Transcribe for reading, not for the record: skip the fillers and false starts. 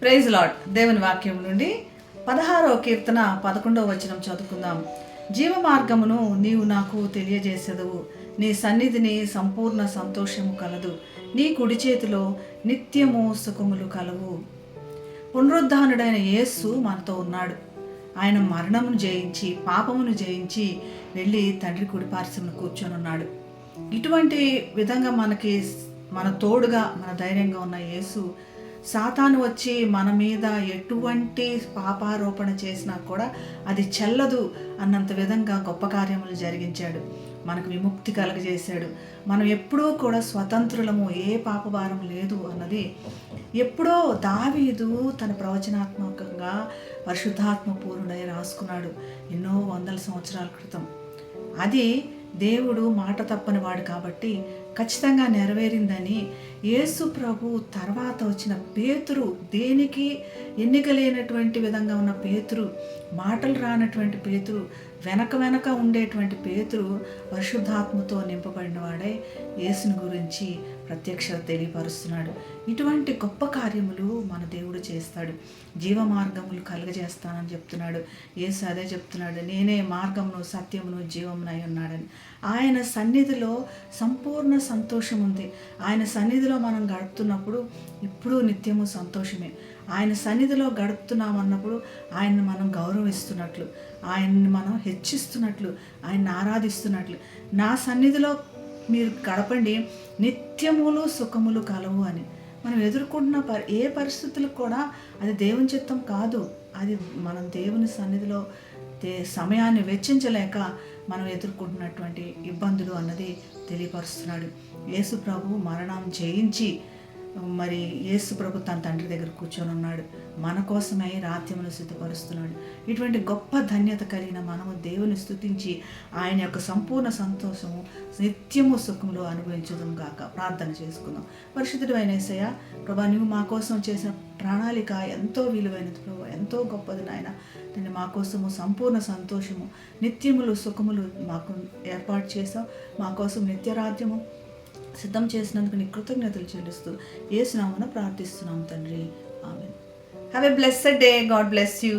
Praise lord. దేవుని వాక్యం నుండి 16వ కీర్తన 11వ వచనం చదువుకుందాం. జీవ మార్గమును నీవు నాకు తెలియజేసెదవు, నీ సన్నిధిని సంపూర్ణ సంతోషము కలదు, నీ కుడి చేతిలో నిత్యము సుఖములు కలవు. పునరుద్ధానుడైన యేసు మనతో ఉన్నాడు. ఆయన మరణమును జయించి పాపమును జయించి వెళ్ళి తండ్రి కుడి పార్శ్వమున కూర్చొని ఉన్నాడు. ఇటువంటి విధంగా మన తోడుగా మన ధైర్యంగా ఉన్న యేసు సాతాను వచ్చి మన మీద ఎటువంటి పాపారోపణ చేసినా కూడా అది చెల్లదు అన్నంత విధంగా గొప్ప కార్యములు జరిగించాడు. మనకు విముక్తి కలగజేశాడు. మనం ఎప్పుడూ కూడా స్వతంత్రులము, ఏ పాపభారం లేదు అన్నది ఎప్పుడో దావీదు తన ప్రవచనాత్మకంగా పరిశుద్ధాత్మ పూర్ణుడై రాసుకున్నాడు ఎన్నో వందల సంవత్సరాల క్రితం. అది దేవుడు మాట తప్పని వాడు కాబట్టి ఖచ్చితంగా నెరవేరిందని యేసు ప్రభు తర్వాత వచ్చిన పేతురు, దేనికి ఎన్నిక లేనటువంటి విధంగా ఉన్న పేతురు, మాటలు రానటువంటి పేతురు, వెనక ఉండేటువంటి పేతురు పరిశుద్ధాత్మతో నింపబడిన వాడే యేసుని గురించి ప్రత్యక్షత తెలియపరుస్తున్నాడు. ఇటువంటి గొప్ప కార్యములు మన దేవుడు చేస్తాడు. జీవ మార్గములు కలుగజేస్తానని చెప్తున్నాడు. యేసు అదే చెప్తున్నాడు, నేనే మార్గమును సత్యమును జీవమునై ఉన్నాడని. ఆయన సన్నిధిలో సంపూర్ణ సంతోషం ఉంది. ఆయన సన్నిధిలో మనం గడుపుతున్నప్పుడు ఇప్పుడు నిత్యము సంతోషమే. ఆయన సన్నిధిలో గడుపుతున్నామన్నప్పుడు ఆయన్ని మనం గౌరవిస్తున్నట్లు, ఆయన్ని మనం హెచ్చిస్తున్నట్లు, ఆయన్ని ఆరాధిస్తున్నట్లు. నా సన్నిధిలో మీరు గడపండి, నిత్యములు సుఖములు కలవు అని. మనం ఎదుర్కొంటున్న ఏ పరిస్థితులకు కూడా అది దేవుని చిత్తం కాదు. అది మనం దేవుని సన్నిధిలో సమయాన్ని వెచ్చించలేక మనం ఎదుర్కొంటున్నటువంటి ఇబ్బందులు అన్నది తెలియపరుస్తున్నాడు. యేసు ప్రభు మరణం జయించి మరి యేసు ప్రభు తన తండ్రి దగ్గర కూర్చొని ఉన్నాడు. మన కోసమై రాత్యమును సిద్ధపరుస్తున్నాడు. ఇటువంటి గొప్ప ధన్యత కలిగిన మనము దేవుని స్తుతించి ఆయన యొక్క సంపూర్ణ సంతోషము నిత్యము సుఖములు అనుభవించడం గాక ప్రార్థన చేసుకుందాం. పరిశుద్ధుడు అయిన యేసయ్య ప్రభా, నువ్వు మా కోసం చేసిన ప్రణాళిక ఎంతో విలువైనది ప్రభు, ఎంతో గొప్పది నాయన. నేను మా కోసము సంపూర్ణ సంతోషము నిత్యములు సుఖములు మాకు ఏర్పాటు చేసావు. మా కోసం నిత్యరాజ్యము సిద్ధం చేసినందుకు నీ కృతజ్ఞతలు చెల్లిస్తూ యేసు నామమున ప్రార్థిస్తున్నాం తండ్రి. Amen. Have a blessed day. God bless you.